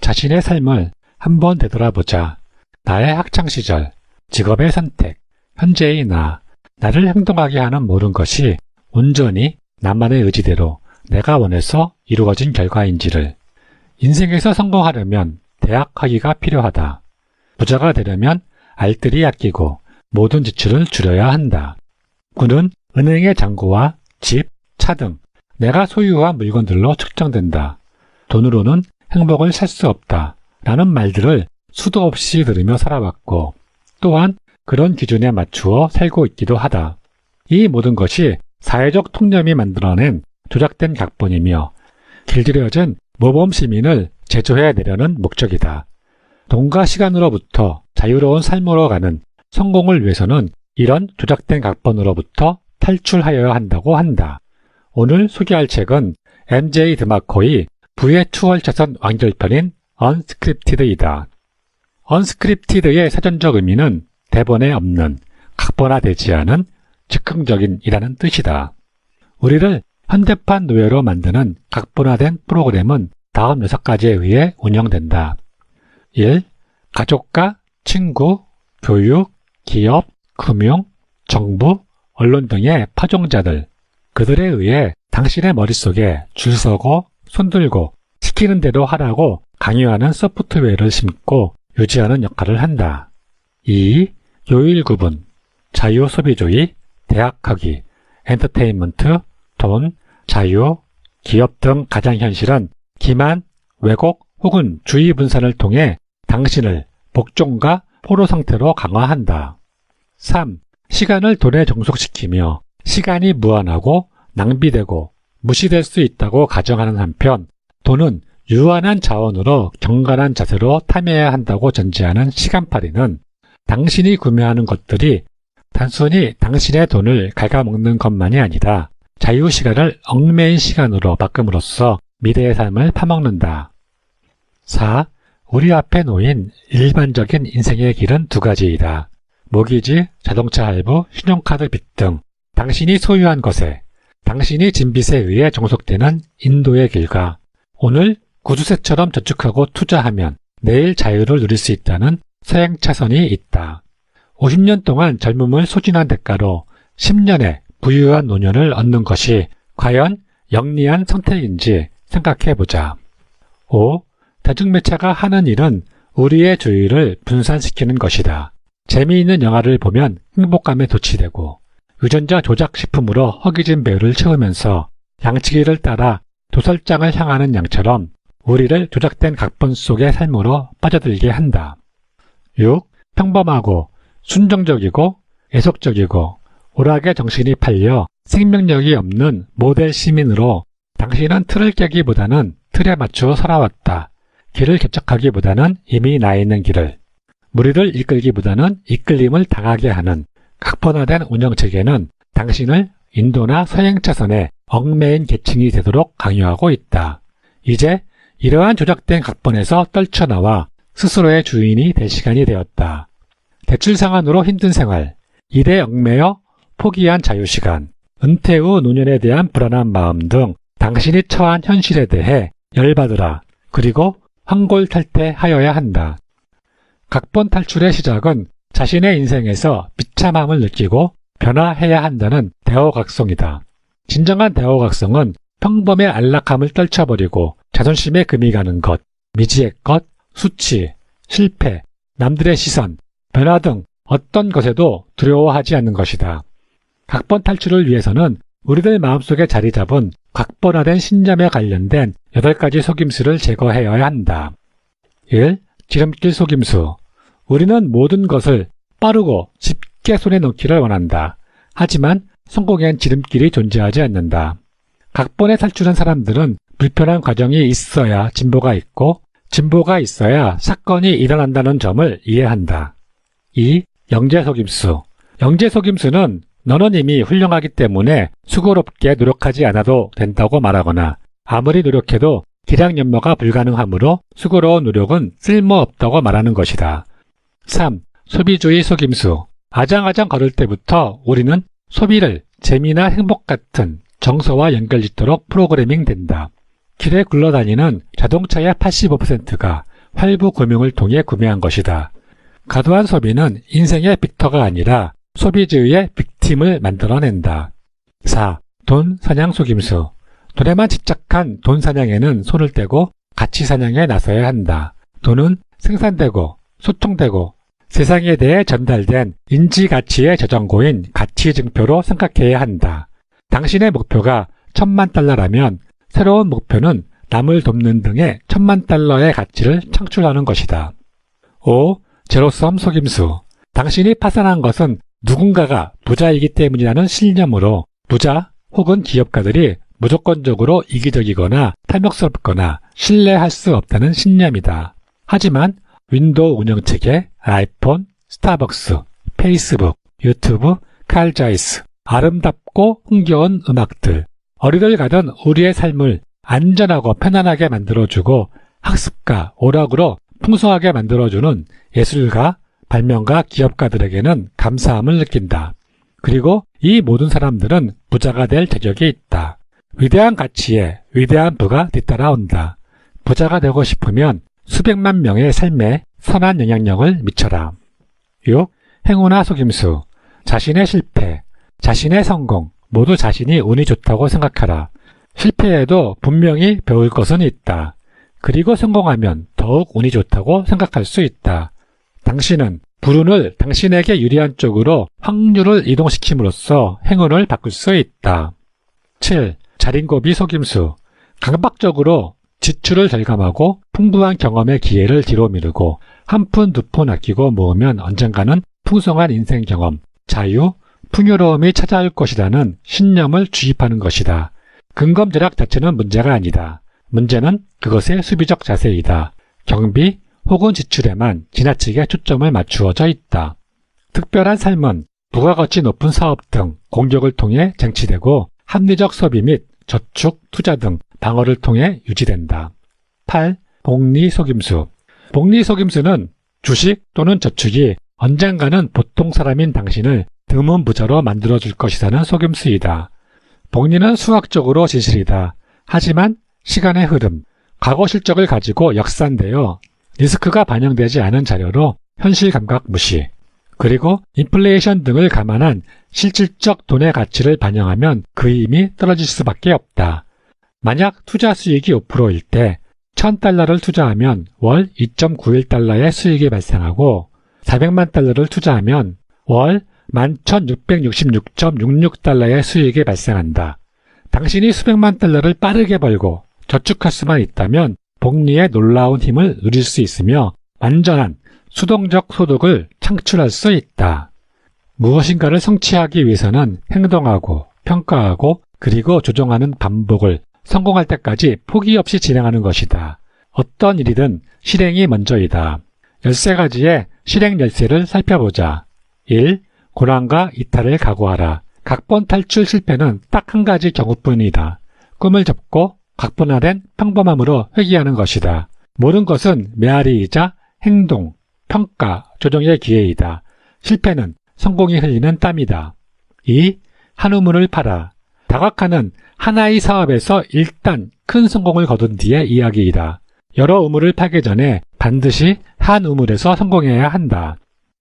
자신의 삶을 한번 되돌아보자. 나의 학창시절, 직업의 선택, 현재의 나를 행동하게 하는 모든 것이 온전히 나만의 의지대로 내가 원해서 이루어진 결과인지를. 인생에서 성공하려면 대학 학위가 필요하다. 부자가 되려면 알뜰히 아끼고 모든 지출을 줄여야 한다. 군은 은행의 잔고와 집, 차 등 내가 소유한 물건들로 측정된다. 돈으로는 행복을 살 수 없다. 라는 말들을 수도 없이 들으며 살아왔고 또한 그런 기준에 맞추어 살고 있기도 하다. 이 모든 것이 사회적 통념이 만들어낸 조작된 각본이며 길들여진 모범 시민을 제조해내려는 목적이다. 돈과 시간으로부터 자유로운 삶으로 가는 성공을 위해서는 이런 조작된 각본으로부터 탈출하여야 한다고 한다. 오늘 소개할 책은 MJ 드마코의 부의 추월차선 완결편인 언스크립티드이다. 언스크립티드의 사전적 의미는 대본에 없는, 각본화되지 않은, 즉흥적인이라는 뜻이다. 우리를 현대판 노예로 만드는 각본화된 프로그램은 다음 6가지에 의해 운영된다. 1. 가족과 친구, 교육, 기업, 금융, 정부, 언론 등의 파종자들, 그들에 의해 당신의 머릿속에 줄 서고 손들고 시키는 대로 하라고 강요하는 소프트웨어를 심고 유지하는 역할을 한다. 2. 요일 구분, 자유 소비주의, 대학 학위, 엔터테인먼트, 돈, 자유, 기업 등 가상현실은 기만, 왜곡 혹은 주의 분산을 통해 당신을 복종과 포로 상태로 강화한다. 3. 시간을 돈에 종속시키며 시간이 무한하고 낭비되고 무시될 수 있다고 가정하는 한편 돈은 유한한 자원으로 경건한 자세로 탐해야 한다고 전제하는 시간팔이는 당신이 구매하는 것들이 단순히 당신의 돈을 갉아먹는 것만이 아니라 자유시간을 얽매인 시간으로 바꿈으로써 미래의 삶을 파먹는다. 4. 우리 앞에 놓인 일반적인 인생의 길은 2가지이다. 모기지, 자동차 할부, 신용카드 빚 등 당신이 소유한 것에 당신이 진 빚에 의해 종속되는 인도의 길과 오늘 구두쇠처럼 저축하고 투자하면 내일 자유를 누릴 수 있다는 서행차선이 있다. 50년 동안 젊음을 소진한 대가로 10년의 부유한 노년을 얻는 것이 과연 영리한 선택인지 생각해보자. 5. 대중매체가 하는 일은 우리의 주의를 분산시키는 것이다. 재미있는 영화를 보면 행복감에 도취되고 유전자 조작 식품으로 허기진 배를 채우면서 양치기를 따라 도설장을 향하는 양처럼 우리를 조작된 각본 속의 삶으로 빠져들게 한다. 6. 평범하고 순정적이고 애속적이고 오락의 정신이 팔려 생명력이 없는 모델 시민으로 당신은 틀을 깨기보다는 틀에 맞추어 살아왔다. 길을 개척하기보다는 이미 나 있는 길을, 무리를 이끌기보다는 이끌림을 당하게 하는 각본화된 운영체계는 당신을 인도나 서행차선에 얽매인 계층이 되도록 강요하고 있다. 이제 이러한 조작된 각본에서 떨쳐나와 스스로의 주인이 될 시간이 되었다. 대출 상한으로 힘든 생활, 일에 얽매여 포기한 자유시간, 은퇴 후 노년에 대한 불안한 마음 등 당신이 처한 현실에 대해 열받으라. 그리고 황골탈퇴하여야 한다. 각본 탈출의 시작은 자신의 인생에서 비참함을 느끼고 변화해야 한다는 대호각성이다. 진정한 대호각성은 평범의 안락함을 떨쳐버리고 자존심에 금이 가는 것, 미지의 것, 수치, 실패, 남들의 시선, 변화 등 어떤 것에도 두려워하지 않는 것이다. 각본 탈출을 위해서는 우리들 마음속에 자리 잡은 각본화된 신념에 관련된 8가지 속임수를 제거해야 한다. 1. 지름길 속임수. 우리는 모든 것을 빠르고 쉽게 손에 넣기를 원한다. 하지만 성공엔 지름길이 존재하지 않는다. 각본에 탈출한 사람들은 불편한 과정이 있어야 진보가 있고 진보가 있어야 사건이 일어난다는 점을 이해한다. 2. 영재 속임수. 영재 속임수는 너는 이미 훌륭하기 때문에 수고롭게 노력하지 않아도 된다고 말하거나 아무리 노력해도 기량 연모가 불가능하므로 수고로운 노력은 쓸모없다고 말하는 것이다. 3. 소비주의 속임수. 아장아장 걸을 때부터 우리는 소비를 재미나 행복 같은 정서와 연결짓도록 프로그래밍 된다. 길에 굴러다니는 자동차의 85%가 할부 금융을 통해 구매한 것이다. 과도한 소비는 인생의 빅터가 아니라 소비주의의 빅팀을 만들어낸다. 4. 돈 사냥 속임수. 돈에만 집착한 돈 사냥에는 손을 떼고 가치 사냥에 나서야 한다. 돈은 생산되고 소통되고 세상에 대해 전달된 인지가치의 저정고인 가치증표로 생각해야 한다. 당신의 목표가 $10,000,000라면 새로운 목표는 남을 돕는 등의 $10,000,000의 가치를 창출하는 것이다. 5. 제로섬 속임수. 당신이 파산한 것은 누군가가 부자이기 때문이라는 신념으로 부자 혹은 기업가들이 무조건적으로 이기적이거나 탐욕스럽거나 신뢰할 수 없다는 신념이다. 하지만 윈도우 운영체계, 아이폰, 스타벅스, 페이스북, 유튜브, 칼자이스, 아름답고 흥겨운 음악들, 어디를 가든 우리의 삶을 안전하고 편안하게 만들어주고 학습과 오락으로 풍성하게 만들어주는 예술가, 발명가, 기업가들에게는 감사함을 느낀다. 그리고 이 모든 사람들은 부자가 될 자격이 있다. 위대한 가치에 위대한 부가 뒤따라온다. 부자가 되고 싶으면 수백만 명의 삶에 선한 영향력을 미쳐라. 6. 행운아 속임수. 자신의 실패, 자신의 성공 모두 자신이 운이 좋다고 생각하라. 실패해도 분명히 배울 것은 있다. 그리고 성공하면 더욱 운이 좋다고 생각할 수 있다. 당신은 불운을 당신에게 유리한 쪽으로 확률을 이동시킴으로써 행운을 바꿀 수 있다. 7. 자린고비 속임수. 강박적으로 지출을 절감하고 풍부한 경험의 기회를 뒤로 미루고 한 푼 두 푼 아끼고 모으면 언젠가는 풍성한 인생 경험, 자유, 풍요로움이 찾아올 것이라는 신념을 주입하는 것이다. 근검절약 자체는 문제가 아니다. 문제는 그것의 수비적 자세이다. 경비 혹은 지출에만 지나치게 초점을 맞추어져 있다. 특별한 삶은 부가가치 높은 사업 등 공격을 통해 쟁취되고 합리적 소비 및 저축, 투자 등 방어를 통해 유지된다. 8. 복리 속임수. 복리 속임수는 주식 또는 저축이 언젠가는 보통 사람인 당신을 드문 부자로 만들어줄 것이라는 속임수이다. 복리는 수학적으로 진실이다. 하지만 시간의 흐름, 과거 실적을 가지고 역산되어 리스크가 반영되지 않은 자료로 현실 감각 무시, 그리고 인플레이션 등을 감안한 실질적 돈의 가치를 반영하면 그 힘이 떨어질 수밖에 없다. 만약 투자 수익이 5%일 때 $1,000를 투자하면 월 2.91달러의 수익이 발생하고 $400만 투자하면 월 11,666.66달러의 수익이 발생한다. 당신이 수백만 달러를 빠르게 벌고 저축할 수만 있다면 복리의 놀라운 힘을 누릴 수 있으며 완전한 수동적 소득을 창출할 수 있다. 무엇인가를 성취하기 위해서는 행동하고 평가하고 그리고 조정하는 반복을 성공할 때까지 포기 없이 진행하는 것이다. 어떤 일이든 실행이 먼저이다. 13가지의 실행 열쇠를 살펴보자. 1. 고난과 이탈을 각오하라. 각본 탈출 실패는 딱 한 가지 경우뿐이다. 꿈을 접고 각본화된 평범함으로 회귀하는 것이다. 모든 것은 메아리이자 행동, 평가, 조정의 기회이다. 실패는 성공이 흘리는 땀이다. 2. 한 우물을 파라. 다각화는 하나의 사업에서 일단 큰 성공을 거둔 뒤의 이야기이다. 여러 우물을 파기 전에 반드시 한 우물에서 성공해야 한다.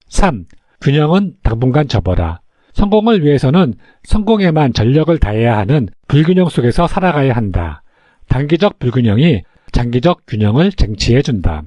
3. 균형은 당분간 접어라. 성공을 위해서는 성공에만 전력을 다해야 하는 불균형 속에서 살아가야 한다. 단기적 불균형이 장기적 균형을 쟁취해준다.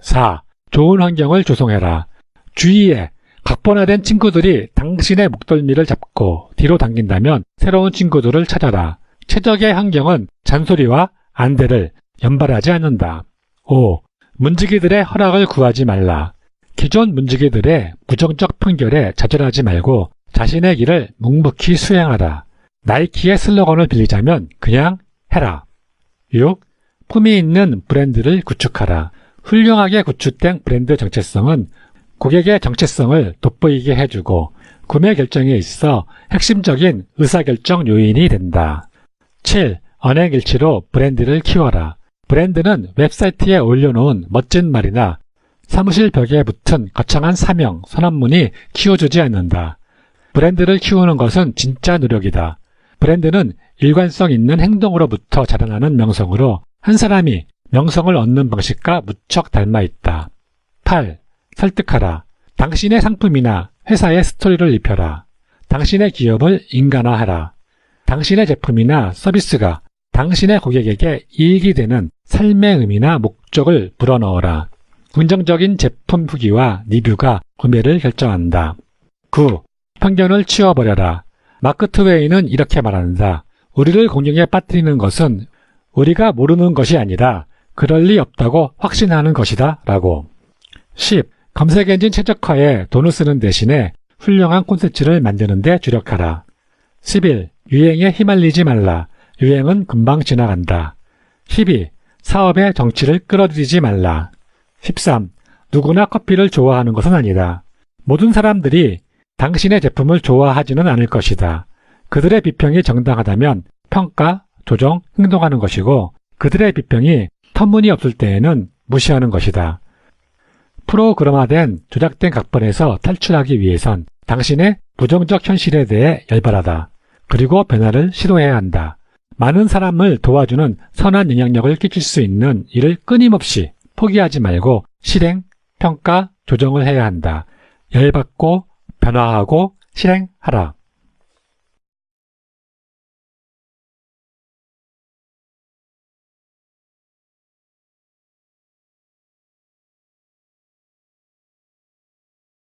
4. 좋은 환경을 조성해라. 주위에 각본화된 친구들이 당신의 목덜미를 잡고 뒤로 당긴다면 새로운 친구들을 찾아라. 최적의 환경은 잔소리와 안대를 연발하지 않는다. 5. 문지기들의 허락을 구하지 말라. 기존 문지기들의 부정적 편결에 좌절하지 말고 자신의 길을 묵묵히 수행하라. 나이키의 슬로건을 빌리자면 그냥 해라. 6. 품위 있는 브랜드를 구축하라. 훌륭하게 구축된 브랜드 정체성은 고객의 정체성을 돋보이게 해주고 구매 결정에 있어 핵심적인 의사결정 요인이 된다. 7. 언행일치로 브랜드를 키워라. 브랜드는 웹사이트에 올려놓은 멋진 말이나 사무실 벽에 붙은 거창한 사명, 선언문이 키워주지 않는다. 브랜드를 키우는 것은 진짜 노력이다. 브랜드는 일관성 있는 행동으로부터 자라나는 명성으로 한 사람이 명성을 얻는 방식과 무척 닮아 있다. 8. 설득하라. 당신의 상품이나 회사의 스토리를 입혀라. 당신의 기업을 인간화하라. 당신의 제품이나 서비스가 당신의 고객에게 이익이 되는 삶의 의미나 목적을 불어넣어라. 긍정적인 제품 후기와 리뷰가 구매를 결정한다. 9. 편견을 치워버려라. 마크 트웨이는 이렇게 말한다. 우리를 공경에 빠뜨리는 것은 우리가 모르는 것이 아니라 그럴 리 없다고 확신하는 것이다 라고. 10. 검색엔진 최적화에 돈을 쓰는 대신에 훌륭한 콘텐츠를 만드는 데 주력하라. 11. 유행에 휘말리지 말라. 유행은 금방 지나간다. 12. 사업의 정치를 끌어들이지 말라. 13. 누구나 커피를 좋아하는 것은 아니다. 모든 사람들이 당신의 제품을 좋아하지는 않을 것이다. 그들의 비평이 정당하다면 평가, 조정, 행동하는 것이고 그들의 비평이 터무니없을 때에는 무시하는 것이다. 프로그램화된 조작된 각본에서 탈출하기 위해선 당신의 부정적 현실에 대해 열발하다. 그리고 변화를 시도해야 한다. 많은 사람을 도와주는 선한 영향력을 끼칠 수 있는 일을 끊임없이 포기하지 말고 실행, 평가, 조정을 해야 한다. 열받고 변화하고 실행하라.